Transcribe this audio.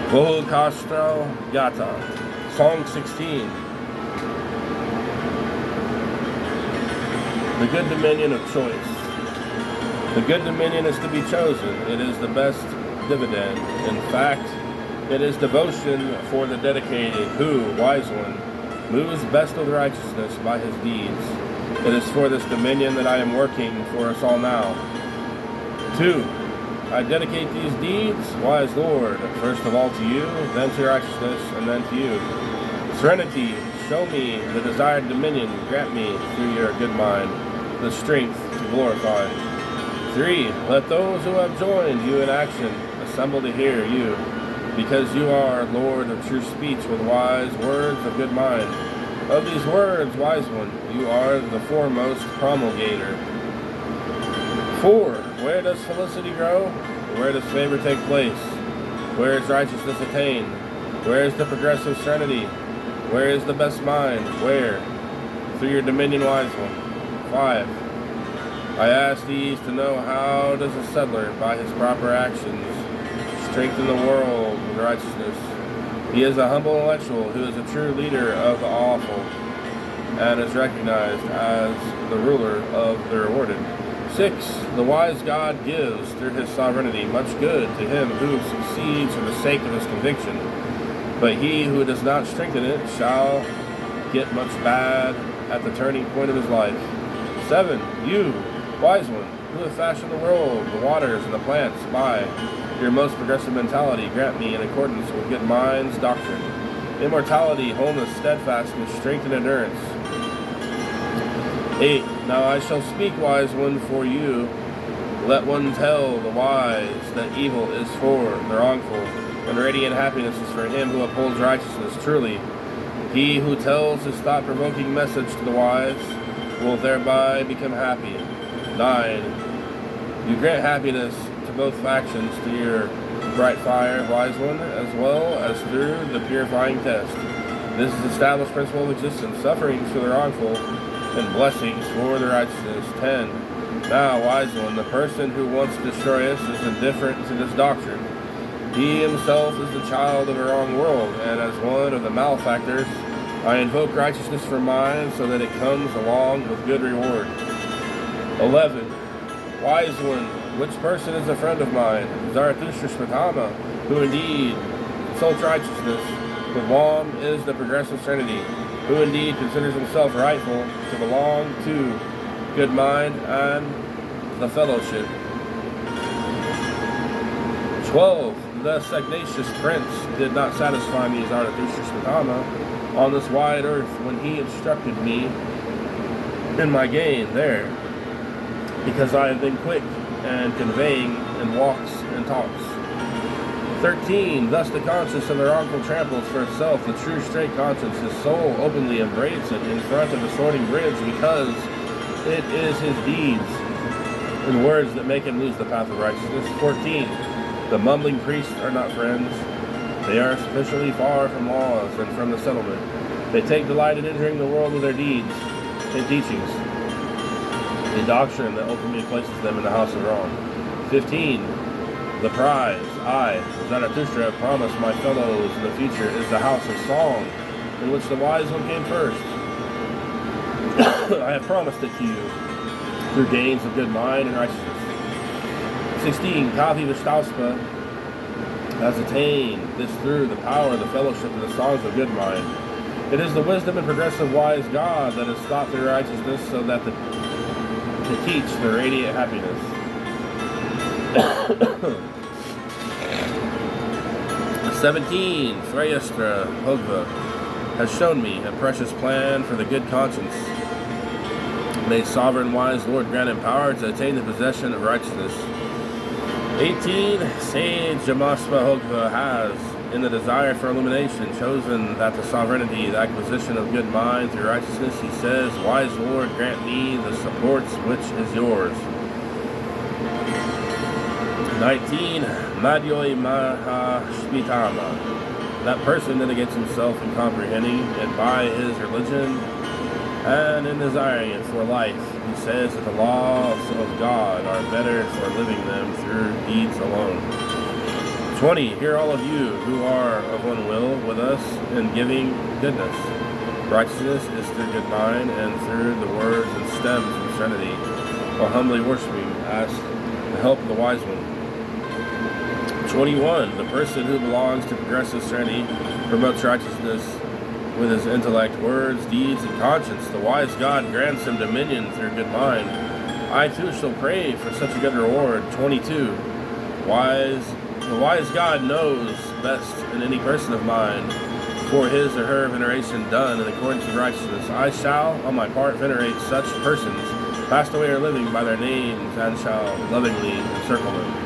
Vohu Kshatra Gatha Song 16. The good dominion of choice. The good dominion is to be chosen. It is the best dividend. In fact, it is devotion for the dedicated who, wise one, moves best with righteousness by his deeds. It is for this dominion that I am working for us all now. 2. I dedicate these deeds, wise Lord, first of all to you, then to righteousness, and then to you. Serenity, show me the desired dominion, grant me, through your good mind, the strength to glorify. 3. Let those who have joined you in action assemble to hear you, because you are Lord of true speech with wise words of good mind. Of these words, wise one, you are the foremost promulgator. 4. Where does felicity grow? Where does favor take place? Where is righteousness attained? Where is the progressive serenity? Where is the best mind? Where? Through your dominion, wise one. 5. I ask these to know, how does a settler, by his proper actions, strengthen the world with righteousness? He is a humble intellectual who is a true leader of the awful and is recognized as the ruler of the rewarded. 6. The wise God gives, through his sovereignty, much good to him who succeeds for the sake of his conviction. But he who does not strengthen it shall get much bad at the turning point of his life. 7. You, wise one, who have fashioned the world, the waters, and the plants by your most progressive mentality, grant me, in accordance with good mind's doctrine, immortality, wholeness, steadfastness, strength, and endurance. 8. Now I shall speak, wise one, for you. Let one tell the wise that evil is for the wrongful, and radiant happiness is for him who upholds righteousness. Truly, he who tells his thought-provoking message to the wise will thereby become happy. 9. You grant happiness to both factions through your bright fire, wise one, as well as through the purifying test. This is the established principle of existence, sufferings for the wrongful, and blessings for the righteousness. 10. Now, wise one, the person who wants to destroy us is indifferent to this doctrine. He himself is the child of a wrong world, and as one of the malefactors, I invoke righteousness for mine, so that it comes along with good reward. 11. Wise one, which person is a friend of mine? Zarathustra Smatama, who indeed consults righteousness. With Wam is the progressive serenity, who indeed considers himself rightful to belong to good mind and the fellowship. 12. The sagnacious prince did not satisfy me, Zarathustra Smatama, on this wide earth when he instructed me in my gain there, because I have been quick and conveying in walks and talks. 13. Thus the conscience of the wrongful tramples for itself the true straight conscience. His soul openly embraces it in front of the sorting bridge, because it is his deeds and words that make him lose the path of righteousness. 14. The mumbling priests are not friends. They are sufficiently far from laws and from the settlement. They take delight in entering the world with their deeds and teachings, a doctrine that ultimately places them in the house of wrong. 15. The prize, I, Zarathustra, have promised my fellows in the future, is the house of song, in which the wise one came first. I have promised it to you through gains of good mind and righteousness. 16. Kavi Vishtauspa has attained this through the power of the fellowship of the songs of good mind. It is the wisdom and progressive wise God that has thought through righteousness, so that to teach the radiant happiness. 17. Shreyastra Hogva has shown me a precious plan for the good conscience. May sovereign wise Lord grant him power to attain the possession of righteousness. 18. Sage Jamaspa Hogva has, in the desire for illumination, chosen that the sovereignty, the acquisition of good mind through righteousness, he says, wise Lord, grant me the supports which is yours. 19. Madhyoi Mahashpitama, that person dedicates himself in comprehending it by his religion and in desiring it for life. He says that the laws of God are better for living them through deeds alone. 20. Hear all of you who are of one will with us in giving goodness. Righteousness is through good mind and through the words and stems from serenity. While humbly worshiping, ask the help of the wise one. 21. The person who belongs to progressive serenity promotes righteousness with his intellect, words, deeds, and conscience. The wise God grants him dominion through good mind. I too shall pray for such a good reward. 22. The wise God knows best in any person of mine, for his or her veneration done in accordance with righteousness. I shall, on my part, venerate such persons, passed away or living, by their names, and shall lovingly encircle them.